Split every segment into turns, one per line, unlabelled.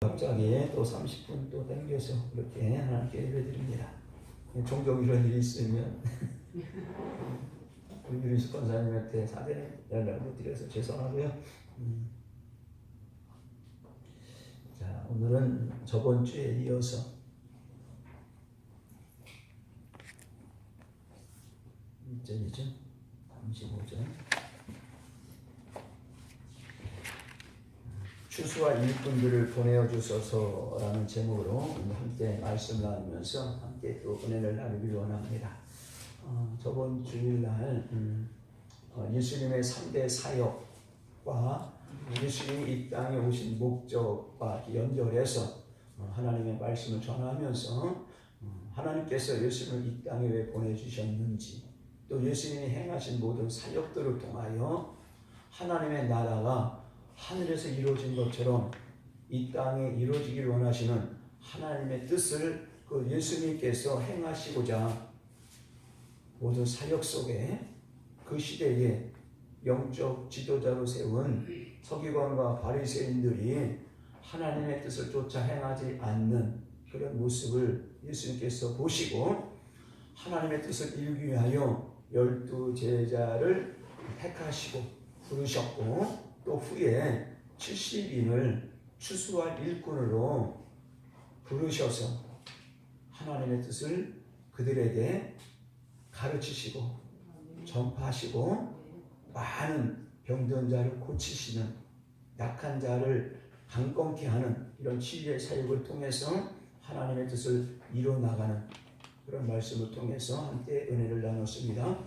갑자기 또 30분 또 당겨서 이렇게 하나님께 예배드립니다. 종종 이런 일이 있으면 우리 유리수 권사님한테 사전에 연락을 못 드려서 죄송하고요. 자, 오늘은 저번 주에 이어서 1절이죠. 35절. 추수와 일꾼들을 보내어 주소서라는 제목으로 함께 말씀 나누면서 함께 또 은혜를 나누길 원합니다. 저번 주일날 예수님의 3대 사역과 예수님이 이 땅에 오신 목적과 연결해서 하나님의 말씀을 전하면서 하나님께서 예수님을 이 땅에 왜 보내주셨는지, 또 예수님이 행하신 모든 사역들을 통하여 하나님의 나라가 하늘에서 이루어진 것처럼 이 땅에 이루어지길 원하시는 하나님의 뜻을 그 예수님께서 행하시고자 모든 사역 속에 그 시대에 영적 지도자로 세운 서기관과 바리새인들이 하나님의 뜻을 쫓아 행하지 않는 그런 모습을 예수님께서 보시고 하나님의 뜻을 이루기 위하여 12 제자를 택하시고 부르셨고, 또 후에 70인을 추수할 일꾼으로 부르셔서 하나님의 뜻을 그들에게 가르치시고 전파하시고 많은 병든 자를 고치시는, 약한 자를 강건케 하는 이런 치유의 사역을 통해서 하나님의 뜻을 이뤄나가는 그런 말씀을 통해서 함께 은혜를 나눴습니다.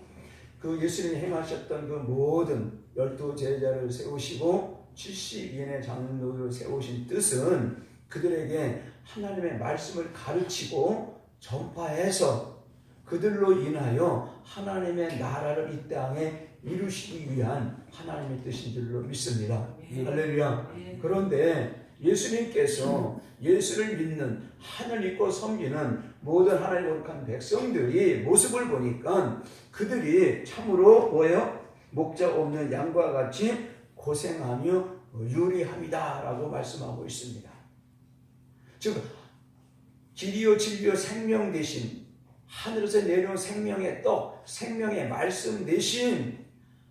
그 예수님이 행하셨던 그 모든 12 제자를 세우시고 70인의 장로를 세우신 뜻은 그들에게 하나님의 말씀을 가르치고 전파해서 그들로 인하여 하나님의 나라를 이 땅에 이루시기 위한 하나님의 뜻인 줄로 믿습니다. 할렐루야. 그런데 예수님께서 예수를 믿는, 하늘 믿고 섬기는 모든 하나님의 거룩한 백성들이 모습을 보니까 그들이 참으로 뭐예요? 목자 없는 양과 같이 고생하며 유리합니다 라고 말씀하고 있습니다. 즉 길이요 진리요 생명 대신 하늘에서 내려온 생명의 떡, 생명의 말씀 대신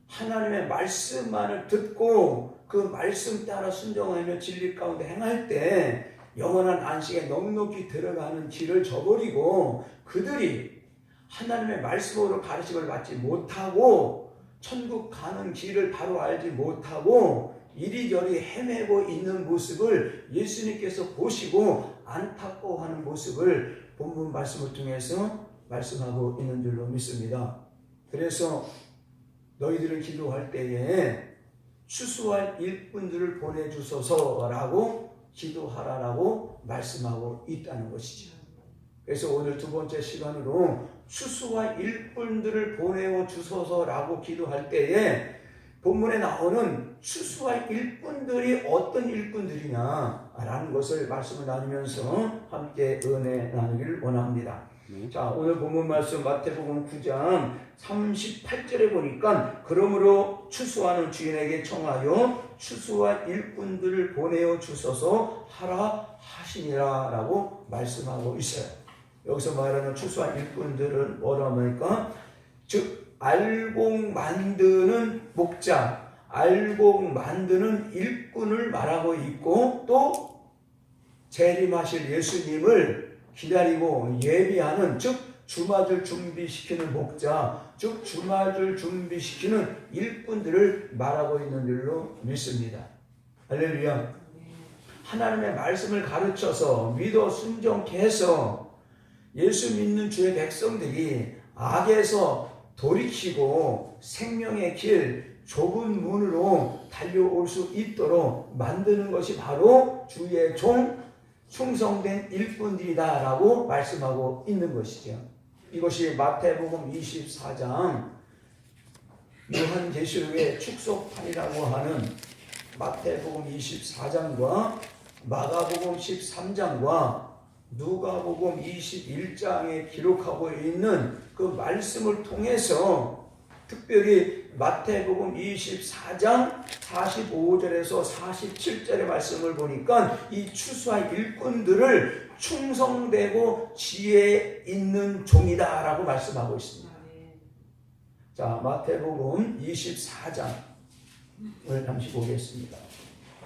하나님의 말씀만을 듣고 그 말씀 따라 순종하며 진리 가운데 행할 때 영원한 안식에 넉넉히 들어가는 길을 저버리고 그들이 하나님의 말씀으로 가르침을 받지 못하고 천국 가는 길을 바로 알지 못하고 이리저리 헤매고 있는 모습을 예수님께서 보시고 안타까워하는 모습을 본문 말씀을 통해서 말씀하고 있는 줄로 믿습니다. 그래서 너희들은 기도할 때에 추수할 일꾼들을 보내주소서라고 기도하라라고 말씀하고 있다는 것이죠. 그래서 오늘 두 번째 시간으로 추수할 일꾼들을 보내어 주소서라고 기도할 때에 본문에 나오는 추수할 일꾼들이 어떤 일꾼들이냐라는 것을 말씀을 나누면서 함께 은혜 나누기를 원합니다. 자, 오늘 본문 말씀 마태복음 9장 38절에 보니까 그러므로 추수하는 주인에게 청하여 추수할 일꾼들을 보내어 주소서 하라 하시니라 라고 말씀하고 있어요. 여기서 말하는 추수할 일꾼들은 뭐라고 하니까 즉 알곡 만드는 목자, 알곡 만드는 일꾼을 말하고 있고, 또 재림하실 예수님을 기다리고 예비하는, 즉 주맞을 준비시키는 목자, 즉 주맞을 준비시키는 일꾼들을 말하고 있는 줄로 믿습니다. 할렐루야. 하나님의 말씀을 가르쳐서 믿어 순종케 해서 예수 믿는 주의 백성들이 악에서 돌이키고 생명의 길, 좁은 문으로 달려올 수 있도록 만드는 것이 바로 주의 종, 충성된 일꾼들이다 라고 말씀하고 있는 것이죠. 이것이 마태복음 24장 요한계시록의 축소판이라고 하는 마태복음 24장과 마가복음 13장과 누가복음 21장에 기록하고 있는 그 말씀을 통해서 특별히 마태복음 24장 45절에서 47절의 말씀을 보니까 이 추수할 일꾼들을 충성되고 지혜 있는 종이다라고 말씀하고 있습니다. 자, 마태복음 24장을 잠시 보겠습니다.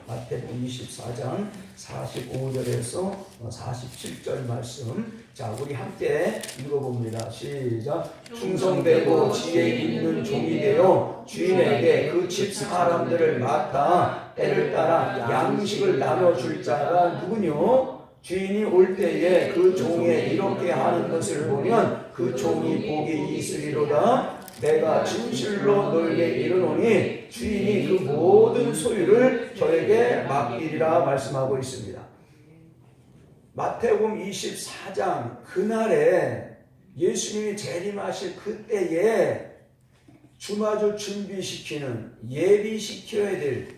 마태복음 24장 45절에서 47절 말씀. 자, 우리 함께 읽어봅니다. 시작. 충성되고 지혜 있는 종이 되어 주인에게 그 집 사람들을 맡아 때를 따라 양식을 나눠줄 자가 누구뇨? 주인이 올 때에 그 종에 이렇게 하는 것을 보면 그 종이 복이 있으리로다. 내가 진실로 너에게 이르노니 주인이 그 모든 소유를 저에게 맡기리라 말씀하고 있습니다. 마태복음 24장 그날에 예수님이 재림하실 그때에 주마주 준비시키는, 예비시켜야 될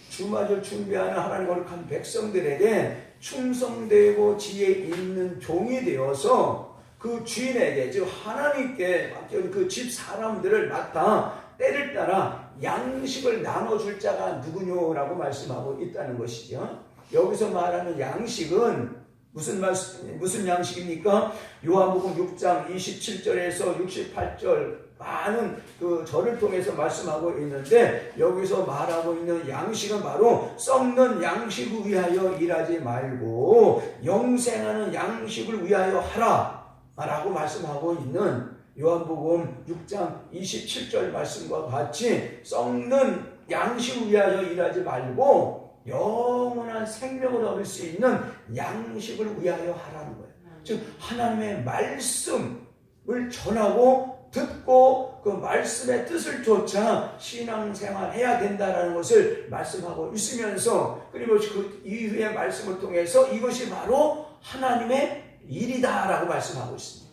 주마주 준비하는 하나님 거룩한 백성들에게 충성되고 지혜 있는 종이 되어서 그 주인에게, 즉 하나님께 맡겨진 그 집 사람들을 맡아 때를 따라 양식을 나눠줄 자가 누구뇨라고 말씀하고 있다는 것이죠. 여기서 말하는 양식은 무슨 양식입니까? 요한복음 6장 27절에서 68절 많은 그 절을 통해서 말씀하고 있는데, 여기서 말하고 있는 양식은 바로 썩는 양식을 위하여 일하지 말고 영생하는 양식을 위하여 하라 라고 말씀하고 있는 요한복음 6장 27절 말씀과 같이 썩는 양식을 위하여 일하지 말고 영원한 생명을 얻을 수 있는 양식을 위하여 하라는 거예요. 즉 하나님의 말씀을 전하고 듣고 그 말씀의 뜻을 쫓아 신앙생활 해야 된다는 것을 말씀하고 있으면서, 그리고 그 이후의 말씀을 통해서 이것이 바로 하나님의 일이다라고 말씀하고 있습니다.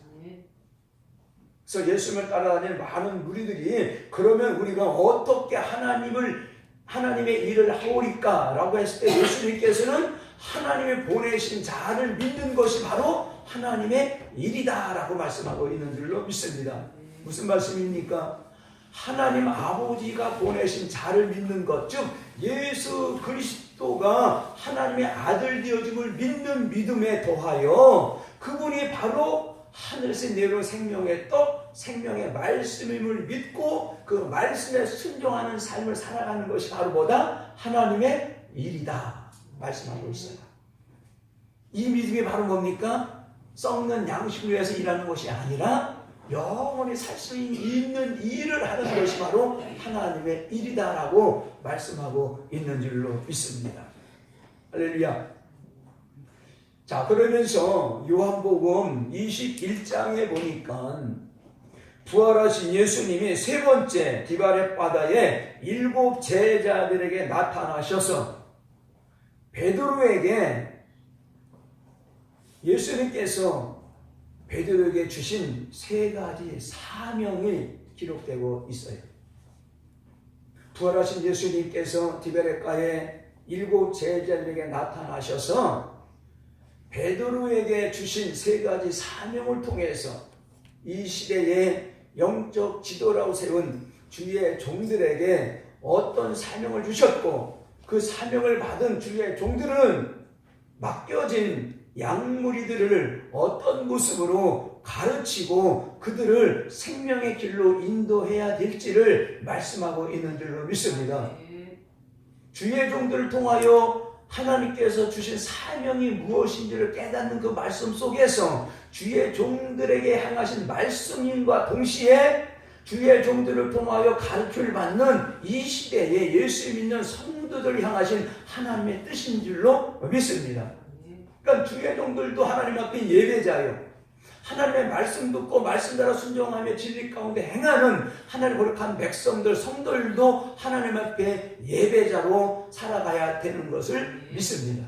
그래서 예수님을 따라다니는 많은 무리들이 그러면 우리가 어떻게 하나님의 일을 하오리까? 라고 했을 때 예수님께서는 하나님의 보내신 자를 믿는 것이 바로 하나님의 일이다 라고 말씀하고 있는 줄로 믿습니다. 무슨 말씀입니까? 하나님 아버지가 보내신 자를 믿는 것, 즉 예수 그리스도가 하나님의 아들 되어짐을 믿는 믿음에 더하여 그분이 바로 하늘에서 내려온 생명의 떡, 생명의 말씀임을 믿고 그 말씀에 순종하는 삶을 살아가는 것이 바로 뭐다? 하나님의 일이다 말씀하고 있어요. 이 믿음이 바로 뭡니까? 썩는 양식을 위해서 일하는 것이 아니라 영원히 살 수 있는 일을 하는 것이 바로 하나님의 일이다라고 말씀하고 있는 줄로 믿습니다. 할렐루야. 자, 그러면서 요한복음 21장에 보니까 부활하신 예수님이 세 번째 디바렛 바다에 7 제자들에게 나타나셔서 베드로에게, 예수님께서 베드로에게 주신 세 가지 사명이 기록되고 있어요. 부활하신 예수님께서 디베렛가에 7 제자들에게 나타나셔서 베드로에게 주신 세 가지 사명을 통해서 이 시대에 영적 지도라고 세운 주의 종들에게 어떤 사명을 주셨고, 그 사명을 받은 주의 종들은 맡겨진 양무리들을 어떤 모습으로 가르치고 그들을 생명의 길로 인도해야 될지를 말씀하고 있는 줄로 믿습니다. 주의 종들을 통하여 하나님께서 주신 사명이 무엇인지를 깨닫는 그 말씀 속에서 주의 종들에게 향하신 말씀인과 동시에 주의 종들을 통하여 가르침을 받는 이 시대에 예수 믿는 성도들을 향하신 하나님의 뜻인 줄로 믿습니다. 그러니까 주의 종들도 하나님 앞에 예배자요, 하나님의 말씀 듣고 말씀 따라 순종하며 진리 가운데 행하는 하나님 거룩한 백성들, 성도들도 하나님 앞에 예배자로 살아가야 되는 것을 믿습니다.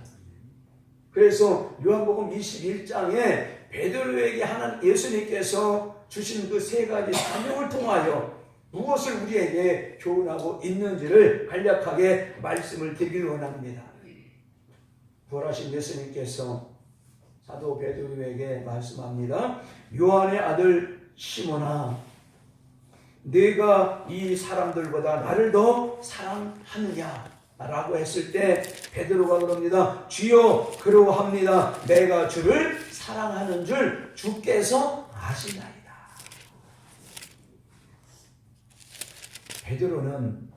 그래서 요한복음 21장에 베드로에게 예수님께서 주신 그 세 가지 사명을 통하여 무엇을 우리에게 교훈하고 있는지를 간략하게 말씀을 드리기 원합니다. 부활하신 예수님께서 사도 베드로에게 말씀합니다. 요한의 아들 시몬아, 네가 이 사람들보다 나를 더 사랑하느냐? 라고 했을 때 베드로가 그럽니다. 주여 그러합니다. 내가 주를 사랑하는 줄 주께서 아시나이다. 베드로는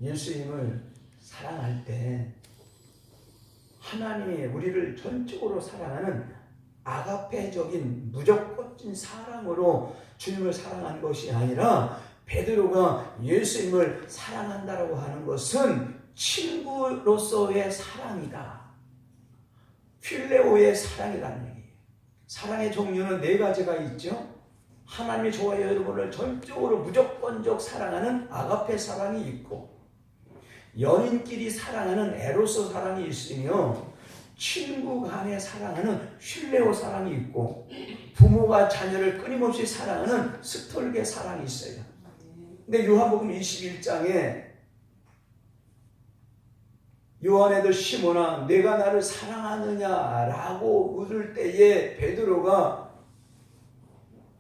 예수님을 사랑할 때 하나님이 우리를 전적으로 사랑하는 아가페적인 무조건적인 사랑으로 주님을 사랑한 것이 아니라 베드로가 예수님을 사랑한다라고 하는 것은 친구로서의 사랑이다. 필레오의 사랑이라는 얘기예요. 사랑의 종류는 네 가지가 있죠. 하나님이 저와 여러분을 전적으로 무조건적 사랑하는 아가페 사랑이 있고, 연인끼리 사랑하는 에로스 사랑이 있으며, 친구 간에 사랑하는 필레오 사랑이 있고, 부모가 자녀를 끊임없이 사랑하는 스톨게 사랑이 있어요. 근데 요한복음 21장에 요한애들 시몬아 내가 나를 사랑하느냐라고 물을 때에 베드로가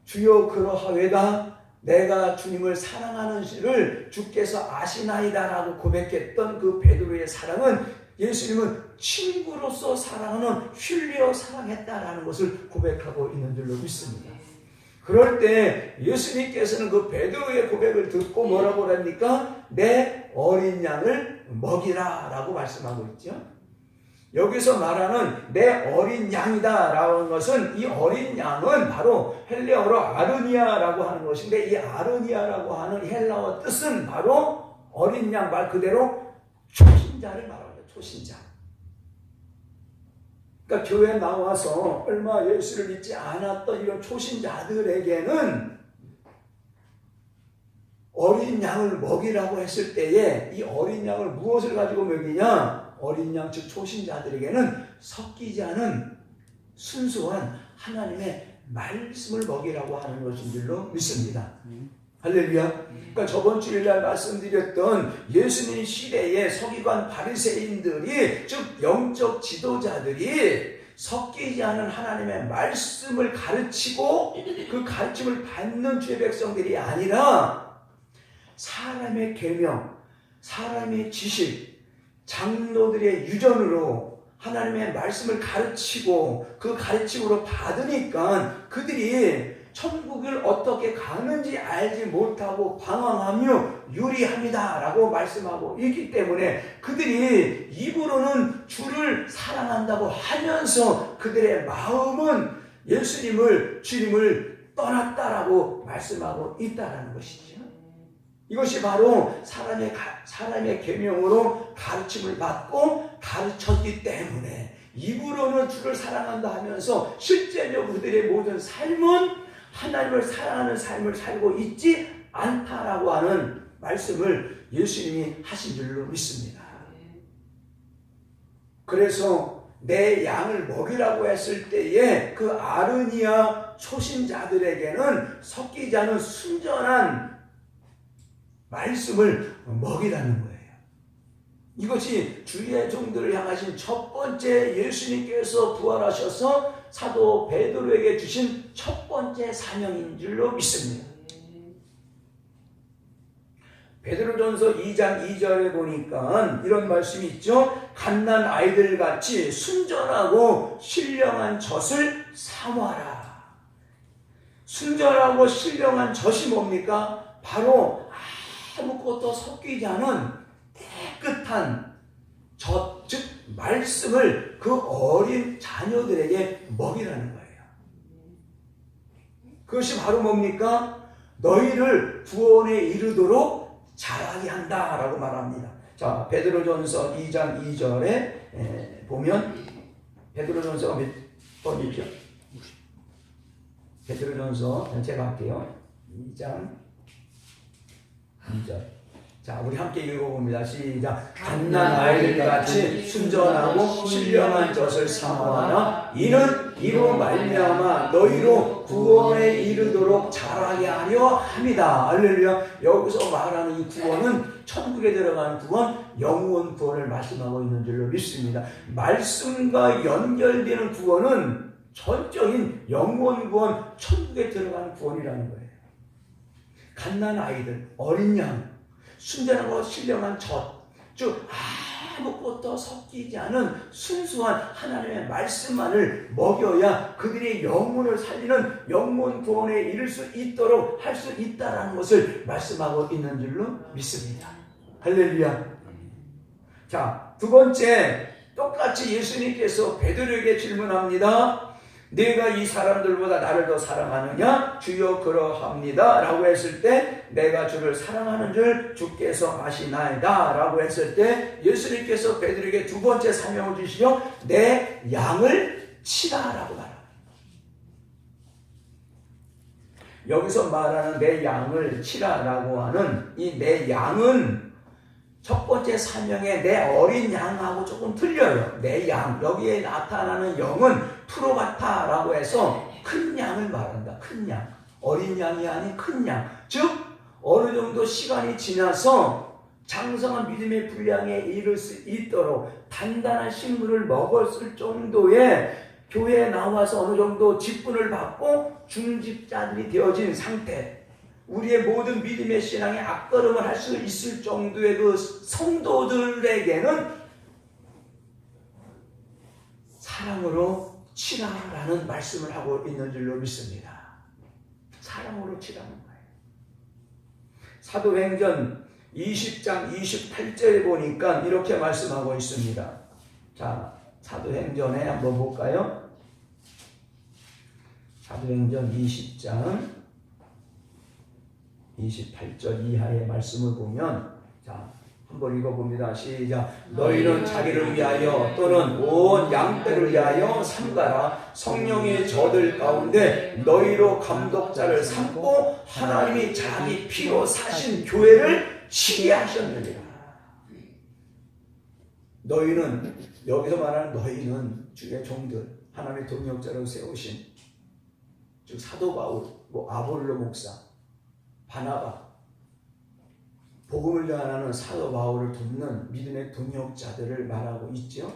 주여 그러하외다 내가 주님을 사랑하는 줄을 주께서 아시나이다라고 고백했던 그 베드로의 사랑은 예수님은 친구로서 사랑하는 필리어 사랑했다라는 것을 고백하고 있는 줄로 믿습니다. 그럴 때 예수님께서는 그 베드로의 고백을 듣고 뭐라고 합니까? 내 어린 양을 먹이라 라고 말씀하고 있죠. 여기서 말하는 내 어린 양이다 라는 것은 이 어린 양은 바로 헬레어로 아르니아라고 하는 것인데, 이 아르니아라고 하는 헬라어 뜻은 바로 어린 양 말 그대로 초신자를 말합니다. 초신자. 그러니까 교회에 나와서 얼마 예수를 믿지 않았던 이런 초신자들에게는 어린 양을 먹이라고 했을 때에 이 어린 양을 무엇을 가지고 먹이냐? 어린 양 즉 초신자들에게는 섞이지 않은 순수한 하나님의 말씀을 먹이라고 하는 것인 줄로 믿습니다. 할렐루야. 그러니까 저번 주일날 말씀드렸던 예수님 시대의 서기관 바리새인들이 즉 영적 지도자들이 섞이지 않은 하나님의 말씀을 가르치고 그 가르침을 받는 주의 백성들이 아니라 사람의 계명, 사람의 지식, 장로들의 유전으로 하나님의 말씀을 가르치고 그 가르침으로 받으니까 그들이 천국을 어떻게 가는지 알지 못하고 방황하며 유리합니다 라고 말씀하고 있기 때문에 그들이 입으로는 주를 사랑한다고 하면서 그들의 마음은 예수님을 주님을 떠났다라고 말씀하고 있다라는 것이죠. 이것이 바로 사람의 계명으로 가르침을 받고 가르쳤기 때문에 입으로는 주를 사랑한다 하면서 실제적으로 그들의 모든 삶은 하나님을 사랑하는 삶을 살고 있지 않다라고 하는 말씀을 예수님이 하신 줄로 믿습니다. 그래서 내 양을 먹이라고 했을 때에 그 아르니아 초신자들에게는 섞이지 않은 순전한 말씀을 먹이라는 거예요. 이것이 주의 종들을 향하신 첫 번째 예수님께서 부활하셔서 사도 베드로에게 주신 첫 번째 사명인 줄로 믿습니다. 베드로전서 2장 2절에 보니까 이런 말씀이 있죠. 갓난 아이들같이 순전하고 신령한 젖을 사모하라. 순전하고 신령한 젖이 뭡니까? 바로 아무것도 섞이지 않은 깨끗한 젖, 즉 말씀을 그 어린 자녀들에게 먹이라는 거예요. 그것이 바로 뭡니까? 너희를 구원에 이르도록 자라게 한다라고 말합니다. 자, 베드로전서 2장 2절에 보면 베드로전서가 몇 번이죠? 베드로전서 제가 할게요. 2장 2절. 자, 우리 함께 읽어봅니다. 시작. 갓난 아이들같이 순전하고 신령한 젖을 사모하라. 이는 이로 말미암아 너희로 구원에 이르도록 자라게 하려 함이다. 할렐루야. 여기서 말하는 이 구원은 천국에 들어가는 구원, 영원 구원을 말씀하고 있는 줄로 믿습니다. 말씀과 연결되는 구원은 전적인 영원 구원, 천국에 들어가는 구원이라는 거예요. 갓난 아이들, 어린 양, 순전하고 신령한 젖, 즉 아무것도 섞이지 않은 순수한 하나님의 말씀만을 먹여야 그들의 영혼을 살리는 영혼 구원에 이를 수 있도록 할 수 있다라는 것을 말씀하고 있는 줄로 믿습니다. 할렐루야. 자, 두 번째, 똑같이 예수님께서 베드로에게 질문합니다. 네가 이 사람들보다 나를 더 사랑하느냐? 주여 그러합니다 라고 했을 때, 내가 주를 사랑하는 줄 주께서 아시나이다 라고 했을 때, 예수님께서 베드로에게 두 번째 사명을 주시죠. 내 양을 치라 라고 말합니다. 여기서 말하는 내 양을 치라 라고 하는 이 내 양은 첫 번째 사명의 내 어린 양하고 조금 틀려요. 내 양, 여기에 나타나는 영은 프로바타라고 해서 큰 양을 말한다. 큰 양, 어린 양이 아닌 큰 양. 즉 어느 정도 시간이 지나서 장성한 믿음의 분량에 이를 수 있도록 단단한 식물을 먹었을 정도의 교회에 나와서 어느 정도 직분을 받고 중직자들이 되어진 상태, 우리의 모든 믿음의 신앙에 앞걸음을 할 수 있을 정도의 그 성도들에게는 사랑으로 치라라는 말씀을 하고 있는 줄로 믿습니다. 사랑으로 치라는 거예요. 사도행전 20장 28절에 보니까 이렇게 말씀하고 있습니다. 자, 사도행전에 한번 볼까요? 사도행전 20장 28절 이하의 말씀을 보면, 자, 한번 읽어봅니다. 시작. 너희는 자기를 위하여 또는 온 양떼를 위하여 삼가라. 성령의 저들 가운데 너희로 감독자를 삼고 하나님이 자기 피로 사신 교회를 치게 하셨느니라. 너희는, 여기서 말하는 너희는 주의 종들, 하나님의 동역자로 세우신, 즉 사도 바울, 아볼로 목사, 바나바, 복음을 전하는 사도 바울을 돕는 믿음의 동역자들을 말하고 있죠.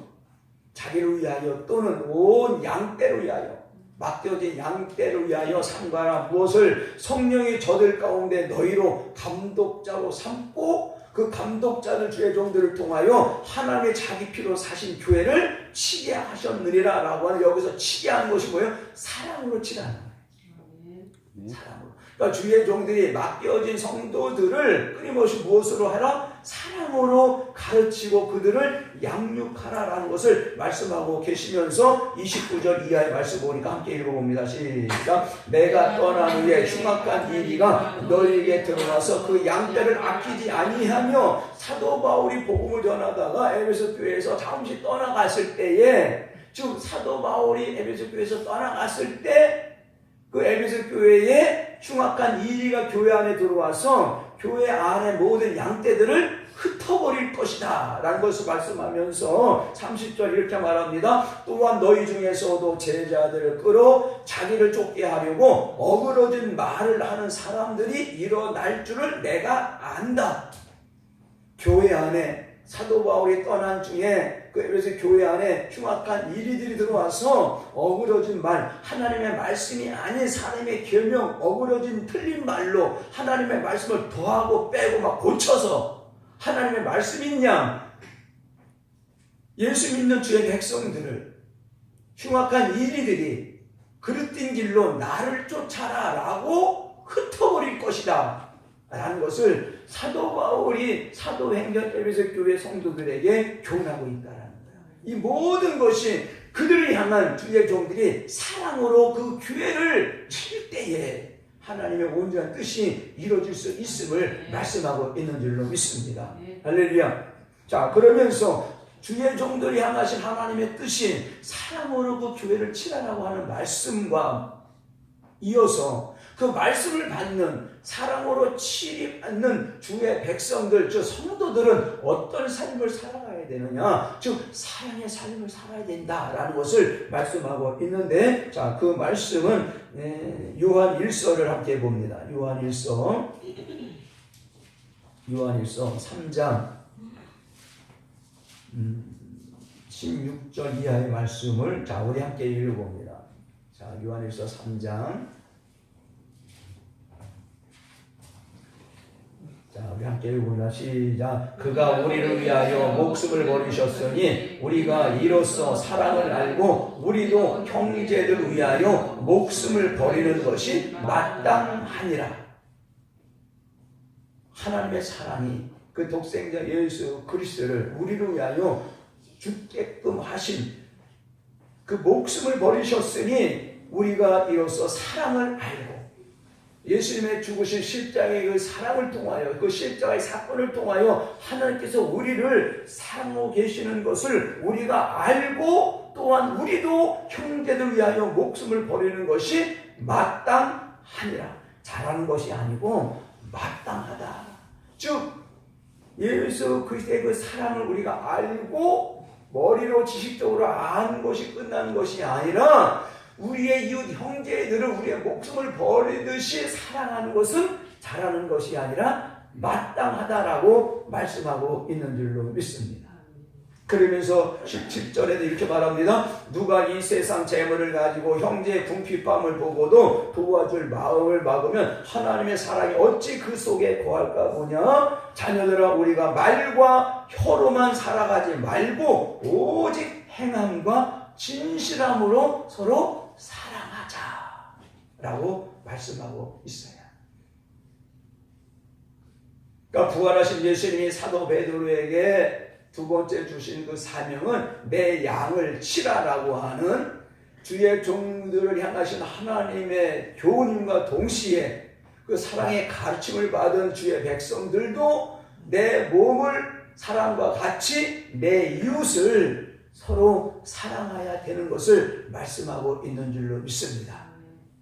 자기를 위하여 또는 온 양떼를 위하여, 맡겨진 양떼를 위하여 삼가라. 무엇을? 성령의 저들 가운데 너희로 감독자로 삼고 그 감독자들 주의 종들을 통하여 하나님의 자기 피로 사신 교회를 치게 하셨느니라 라고 하는, 여기서 치게 하는 것이 뭐예요? 사랑으로 치라는 거예요. 사랑으로. 그러니까 주의 종들이 맡겨진 성도들을 끊임없이 무엇으로 하라? 사랑으로 가르치고 그들을 양육하라라는 것을 말씀하고 계시면서 29절 이하의 말씀 보니까 함께 읽어봅니다. 시작. 내가 떠난 후에 흉악한 이리가 너희에게 들어와서 그 양떼를 아끼지 아니하며, 사도 바울이 복음을 전하다가 에베소 교회에서 잠시 떠나갔을 때에, 즉 사도 바울이 에베소 교회에서 떠나갔을 때 그 에베소 교회에 흉악한 이리가 교회 안에 들어와서 교회 안에 모든 양떼들을 흩어버릴 것이다 라는 것을 말씀하면서 30절 이렇게 말합니다. 또한 너희 중에서도 제자들을 끌어 자기를 쫓게 하려고 어그러진 말을 하는 사람들이 일어날 줄을 내가 안다. 교회 안에 사도 바울이 떠난 중에 그 에베소 교회 안에 흉악한 이리들이 들어와서 어그러진 말, 하나님의 말씀이 아닌 사람의 계명, 어그러진 틀린 말로 하나님의 말씀을 더하고 빼고 막 고쳐서 하나님의 말씀인 양, 예수 믿는 주의 백성들을 흉악한 이리들이 그릇된 길로 나를 쫓아라 라고 흩어버릴 것이다 라는 것을 사도 바울이 사도행전 에베소 교회 성도들에게 교훈하고 있다라는 거예요. 이 모든 것이 그들을 향한 주의 종들이 사랑으로 그 교회를 칠 때에 하나님의 온전한 뜻이 이루어질 수 있음을 말씀하고 있는 줄로 믿습니다. 할렐루야. 자, 그러면서 주의 종들이 향하신 하나님의 뜻이 사랑으로 그 교회를 치라라고 하는 말씀과 이어서 그 말씀을 받는, 사랑으로 치리받는 주의 백성들, 즉 성도들은 어떤 삶을 살아가야 되느냐, 즉 사랑의 삶을 살아야 된다라는 것을 말씀하고 있는데, 자, 그 말씀은 요한 1서를 함께 봅니다. 요한 1서 3장 16절 이하의 말씀을, 자, 우리 함께 읽어봅니다. 자, 요한 1서 3장 자, 우리 함께 읽어보자. 시작. 그가 우리를 위하여 목숨을 버리셨으니 우리가 이로써 사랑을 알고 우리도 형제들을 위하여 목숨을 버리는 것이 마땅하니라. 하나님의 사랑이 그 독생자 예수 그리스도를 우리를 위하여 죽게끔 하신 그 목숨을 버리셨으니 우리가 이로써 사랑을 알고 예수님의 죽으신 십자가의 그 사랑을 통하여 그 십자가의 사건을 통하여 하나님께서 우리를 사랑하고 계시는 것을 우리가 알고 또한 우리도 형제들 위하여 목숨을 버리는 것이 마땅하니라. 잘하는 것이 아니고 마땅하다. 즉 예수 그리스도의 그 사랑을 우리가 알고 머리로 지식적으로 아는 것이 끝나는 것이 아니라 우리의 이웃 형제들을 우리의 목숨을 버리듯이 사랑하는 것은 잘하는 것이 아니라 마땅하다라고 말씀하고 있는 줄로 믿습니다. 그러면서 17절에도 이렇게 말합니다. 누가 이 세상 재물을 가지고 형제의 궁핍함을 보고도 도와줄 마음을 막으면 하나님의 사랑이 어찌 그 속에 거할까 보냐. 자녀들아, 우리가 말과 혀로만 살아가지 말고 오직 행함과 진실함으로 서로 사랑하자 라고 말씀하고 있어요. 그러니까 부활하신 예수님이 사도 베드로에게 두 번째 주신 그 사명은 내 양을 치라라고 하는 주의 종들을 향하신 하나님의 교훈과 동시에 그 사랑의 가르침을 받은 주의 백성들도 내 몸을 사랑과 같이 내 이웃을 서로 사랑해야 되는 것을 말씀하고 있는 줄로 믿습니다.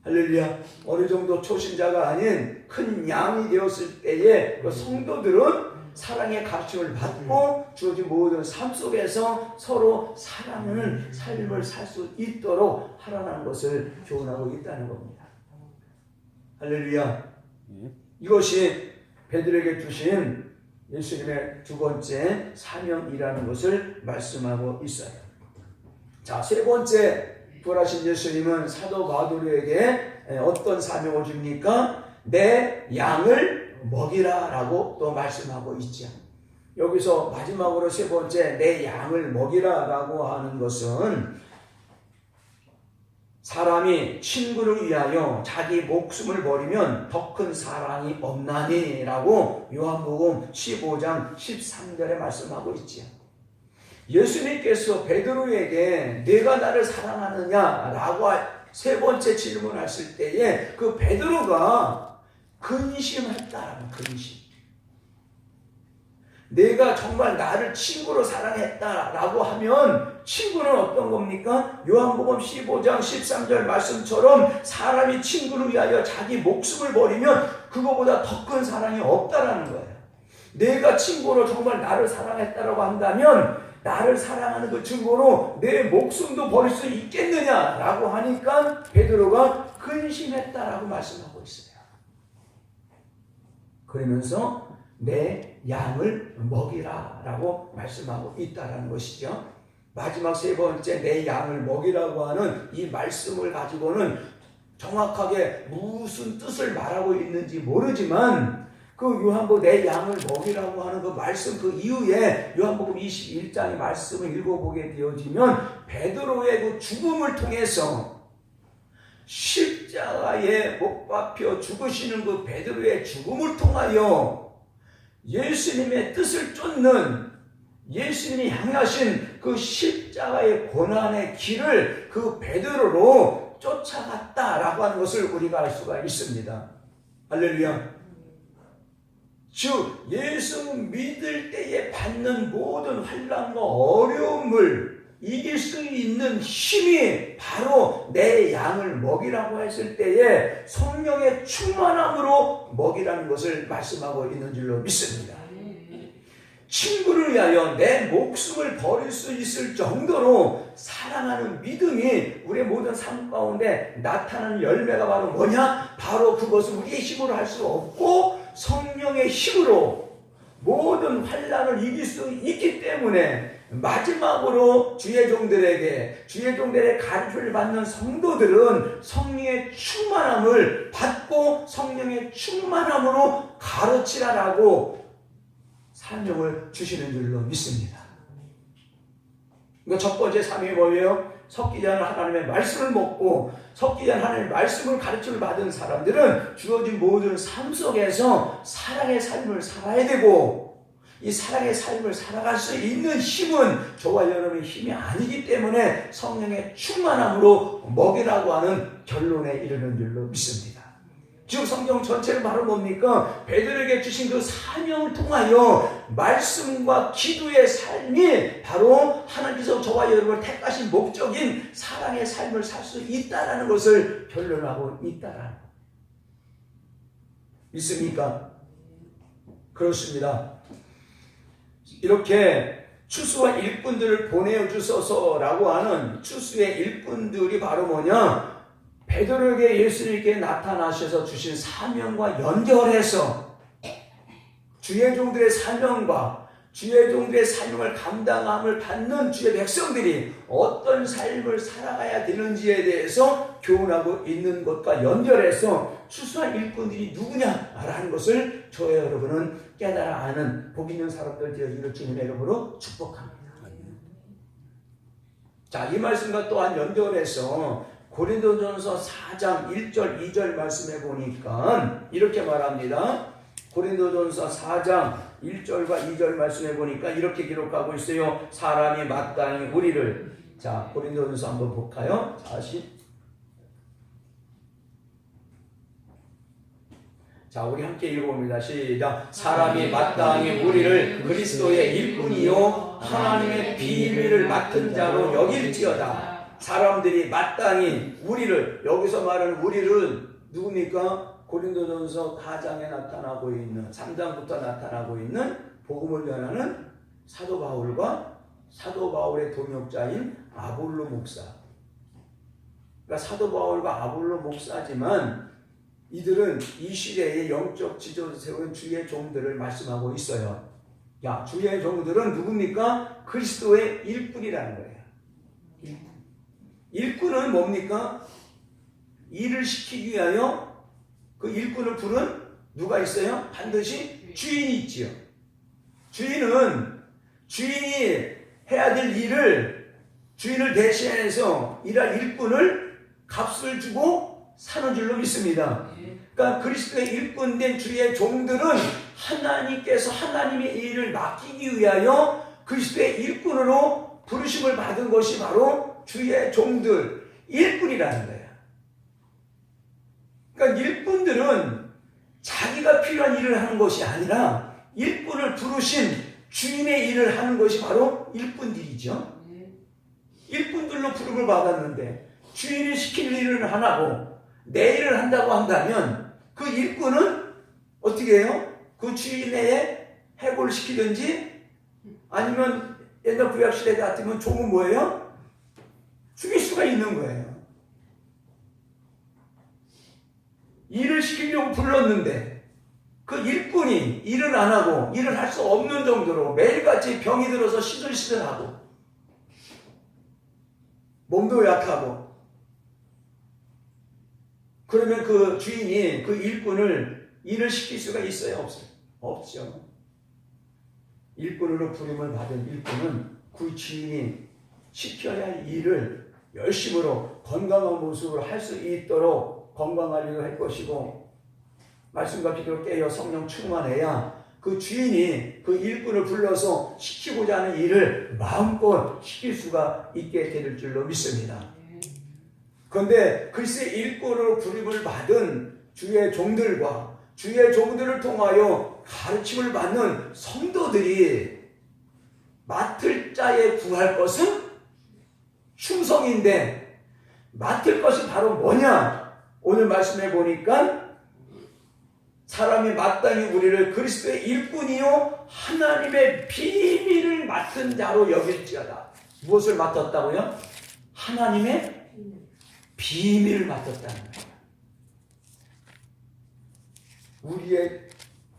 할렐루야. 어느 정도 초신자가 아닌 큰 양이 되었을 때에 그 성도들은 사랑의 가르침을 받고 주어진 모든 삶 속에서 서로 사랑하는 삶을 살 수 있도록 하라는 것을 교훈하고 있다는 겁니다. 할렐루야. 이것이 베드로에게 주신 예수님의 두 번째 사명이라는 것을 말씀하고 있어요. 자, 세 번째 부활하신 예수님은 사도 바울에게 어떤 사명을 줍니까? 내 양을 먹이라 라고 또 말씀하고 있죠. 여기서 마지막으로 세 번째 내 양을 먹이라 라고 하는 것은 사람이 친구를 위하여 자기 목숨을 버리면 더 큰 사랑이 없나니 라고 요한복음 15장 13절에 말씀하고 있지요. 예수님께서 베드로에게 내가 나를 사랑하느냐 라고 세 번째 질문했을 때에 그 베드로가 근심했다라는 근심. 내가 정말 나를 친구로 사랑했다라고 하면 친구는 어떤 겁니까? 요한복음 15장 13절 말씀처럼 사람이 친구를 위하여 자기 목숨을 버리면 그거보다 더 큰 사랑이 없다라는 거예요. 내가 친구로 정말 나를 사랑했다라고 한다면 나를 사랑하는 그 증거로 내 목숨도 버릴 수 있겠느냐라고 하니까 베드로가 근심했다라고 말씀하고 있어요. 그러면서 내 양을 먹이라 라고 말씀하고 있다는 것이죠. 마지막 세 번째 내 양을 먹이라고 하는 이 말씀을 가지고는 정확하게 무슨 뜻을 말하고 있는지 모르지만 그 요한복음 내 양을 먹이라고 하는 그 말씀 그 이후에 요한복음 21장의 말씀을 읽어보게 되어지면 베드로의 그 죽음을 통해서 십자가에 못 박혀 죽으시는 그 베드로의 죽음을 통하여 예수님의 뜻을 쫓는 예수님이 향하신 그 십자가의 고난의 길을 그 베드로로 쫓아갔다라고 하는 것을 우리가 알 수가 있습니다. 할렐루야. 즉 예수 믿을 때에 받는 모든 환난과 어려움을 이길 수 있는 힘이 바로 내 양을 먹이라고 했을 때에 성령의 충만함으로 먹이라는 것을 말씀하고 있는 줄로 믿습니다. 친구를 위하여 내 목숨을 버릴 수 있을 정도로 사랑하는 믿음이 우리의 모든 삶 가운데 나타나는 열매가 바로 뭐냐? 바로 그것을 우리의 힘으로 할 수 없고 성령의 힘으로 모든 환난을 이길 수 있기 때문에 마지막으로 주의 종들의 가르침을 받는 성도들은 성령의 충만함을 받고 성령의 충만함으로 가르치라라고 사명을 주시는 줄로 믿습니다. 그러니까 첫 번째 사명이 뭐예요? 섞이지 않은 하나님의 말씀을 먹고 섞이지 않은 하나님의 말씀을 가르침을 받은 사람들은 주어진 모든 삶 속에서 사랑의 삶을 살아야 되고, 이 사랑의 삶을 살아갈 수 있는 힘은 저와 여러분의 힘이 아니기 때문에 성령의 충만함으로 먹이라고 하는 결론에 이르는 줄로 믿습니다. 지금 성경 전체를 바로 뭡니까? 베드로에게 주신 그 사명을 통하여 말씀과 기도의 삶이 바로 하나님께서 저와 여러분을 택하신 목적인 사랑의 삶을 살 수 있다라는 것을 결론하고 있다라는 것. 믿습니까? 그렇습니다. 이렇게 추수와 일꾼들을 보내주소서라고 하는 추수의 일꾼들이 바로 뭐냐? 베드로에게 예수님께 나타나셔서 주신 사명과 연결해서 주의 종들의 사명과 주의 종들의 사명을 감당함을 받는 주의 백성들이 어떤 삶을 살아가야 되는지에 대해서 교훈하고 있는 것과 연결해서 추수한 일꾼들이 누구냐라는 것을 저와 여러분은 깨달아 아는 복 있는 사람들 되어주기를 주님의 이름으로 축복합니다. 자, 이 말씀과 또한 연결해서 고린도전서 4장 1절 2절 말씀해 보니까 이렇게 말합니다. 고린도전서 4장 1절과 2절 말씀해 보니까 이렇게 기록하고 있어요. 사람이 마땅히 우리를, 자, 고린도전서 한번 볼까요? 자, 우리 함께 읽어봅니다. 시작. 사람이 마땅히 우리를 그리스도의 일꾼이요 하나님의 비밀을 맡은 자로 여길지어다. 사람들이 마땅히 우리를, 여기서 말하는 우리를 누굽니까? 고린도전서 4장에 나타나고 있는, 3장부터 나타나고 있는 복음을 전하는 사도 바울과 사도 바울의 동역자인 아볼로 목사. 그러니까 사도 바울과 아볼로 목사지만 이들은 이 시대의 영적 지도를 세운 주의 종들을 말씀하고 있어요. 야, 주의 종들은 누굽니까? 그리스도의 일꾼이라는 거예요. 일꾼은 뭡니까? 일을 시키기 위하여 그 일꾼을 부른 누가 있어요? 반드시 주인이 있지요. 주인이 해야 될 일을, 주인을 대신해서 일할 일꾼을 값을 주고 사는 줄로 믿습니다. 그러니까 그리스도의 일꾼된 주의 종들은 하나님께서 하나님의 일을 맡기기 위하여 그리스도의 일꾼으로 부르심을 받은 것이 바로 주의 종들, 일꾼이라는 거야. 그러니까 일꾼들은 자기가 필요한 일을 하는 것이 아니라 일꾼을 부르신 주인의 일을 하는 것이 바로 일꾼들이죠. 일꾼들로 부름을 받았는데 주인이 시키는 일을 안 하고 내 일을 한다고 한다면 그 일꾼은 어떻게 해요? 그 주인의 해고를 시키든지 아니면 옛날 구약시대 같으면 종은 뭐예요? 죽일 수가 있는 거예요. 일을 시키려고 불렀는데 그 일꾼이 일을 안 하고 일을 할 수 없는 정도로 매일같이 병이 들어서 시들시들하고 몸도 약하고, 그러면 그 주인이 그 일꾼을 일을 시킬 수가 있어요? 없어요? 없죠. 일꾼으로 부름을 받은 일꾼은 그 주인이 시켜야 할 일을 열심으로 건강한 모습으로 할 수 있도록 건강하려고 할 것이고, 말씀과 기도를 깨어 성령 충만해야 그 주인이 그 일꾼을 불러서 시키고자 하는 일을 마음껏 시킬 수가 있게 될 줄로 믿습니다. 그런데 그리스도의 일꾼으로 부름을 받은 주의 종들과 주의 종들을 통하여 가르침을 받는 성도들이 맡을 자에 구할 것은 충성인데, 맡을 것이 바로 뭐냐? 오늘 말씀해 보니까 사람이 마땅히 우리를 그리스도의 일꾼이요 하나님의 비밀을 맡은 자로 여길지어다. 무엇을 맡았다고요? 하나님의 비밀을 맡았다는 거예요. 우리의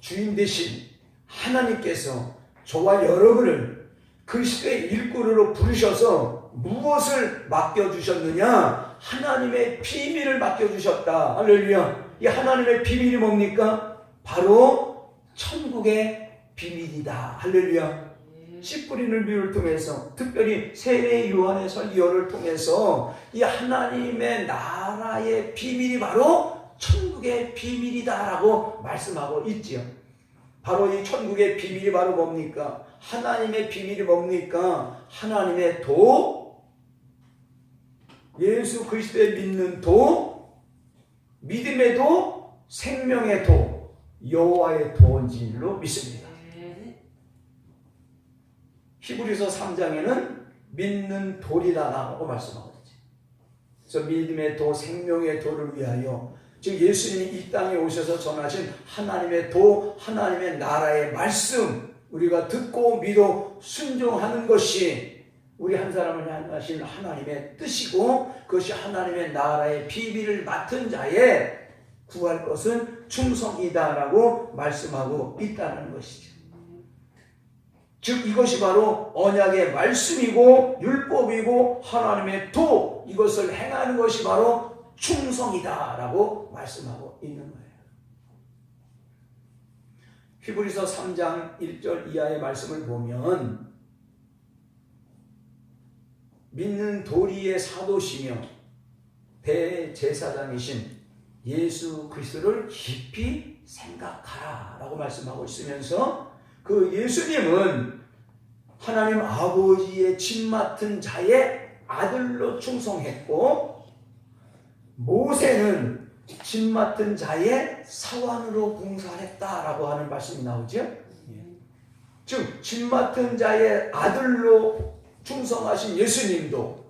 주인 되신 하나님께서 저와 여러분을 그리스도의 일꾼으로 부르셔서 무엇을 맡겨주셨느냐? 하나님의 비밀을 맡겨주셨다. 할렐루야. 이 하나님의 비밀이 뭡니까? 바로 천국의 비밀이다. 할렐루야. 씨 뿌리는 비유를 통해서, 특별히 세례 요한의 설교를 통해서 이 하나님의 나라의 비밀이 바로 천국의 비밀이다라고 말씀하고 있지요. 바로 이 천국의 비밀이 바로 뭡니까? 하나님의 비밀이 뭡니까? 하나님의 도, 예수 그리스도에 믿는 도, 믿음의 도, 생명의 도, 여호와의 도인 줄로 믿습니다. 히브리서 3장에는 믿는 돌이다라고 말씀하고 있죠. 그래서 믿음의 도, 생명의 도를 위하여, 즉 예수님이 이 땅에 오셔서 전하신 하나님의 도, 하나님의 나라의 말씀, 우리가 듣고 믿어 순종하는 것이 우리 한 사람을 향하신 하나님의 뜻이고, 그것이 하나님의 나라의 비밀을 맡은 자의 구할 것은 충성이다라고 말씀하고 있다는 것이죠. 즉 이것이 바로 언약의 말씀이고 율법이고 하나님의 도, 이것을 행하는 것이 바로 충성이다라고 말씀하고 있는 거예요. 히브리서 3장 1절 이하의 말씀을 보면 믿는 도리의 사도시며 대제사장이신 예수 그리스도를 깊이 생각하라 라고 말씀하고 있으면서, 그 예수님은 하나님 아버지의 집 맡은 자의 아들로 충성했고, 모세는 집 맡은 자의 사환으로 봉사했다라고 하는 말씀이 나오죠. 즉 집 맡은 자의 아들로 충성하신 예수님도,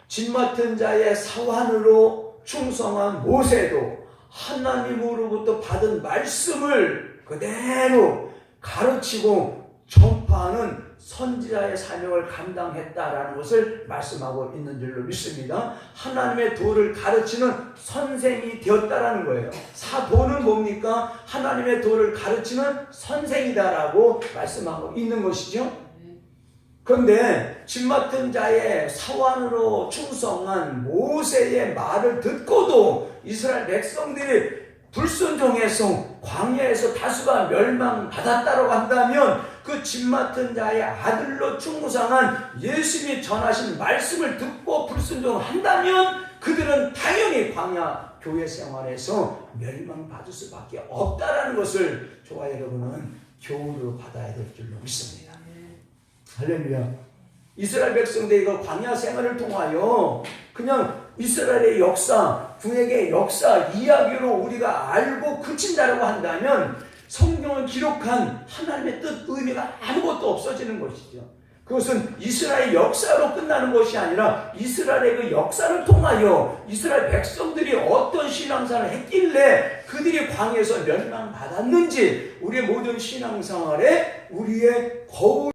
집 맡은 자의 사환으로 충성한 모세도 하나님으로부터 받은 말씀을 그대로 가르치고 전파하는 선지자의 사명을 감당했다라는 것을 말씀하고 있는 줄로 믿습니다. 하나님의 도를 가르치는 선생이 되었다라는 거예요. 사도는 뭡니까? 하나님의 도를 가르치는 선생이다라고 말씀하고 있는 것이죠. 그런데 집 맡은 자의 사환으로 충성한 모세의 말을 듣고도 이스라엘 백성들이 불순종해서 광야에서 다수가 멸망받았다고 한다면, 그 집 맡은 자의 아들로 충성한 예수님이 전하신 말씀을 듣고 불순종한다면 그들은 당연히 광야 교회 생활에서 멸망받을 수밖에 없다라는 것을 저와 여러분은 교훈으로 받아야 될 줄로 믿습니다. 할렐루야. 이스라엘 백성들이 그 광야 생활을 통하여 그냥 이스라엘의 역사, 구약의 역사 이야기로 우리가 알고 그친다라고 한다면 성경을 기록한 하나님의 뜻, 의미가 아무것도 없어지는 것이죠. 그것은 이스라엘 역사로 끝나는 것이 아니라 이스라엘의 그 역사를 통하여 이스라엘 백성들이 어떤 신앙생활을 했길래 그들이 광야에서 멸망받았는지, 우리의 모든 신앙생활에 우리의 거울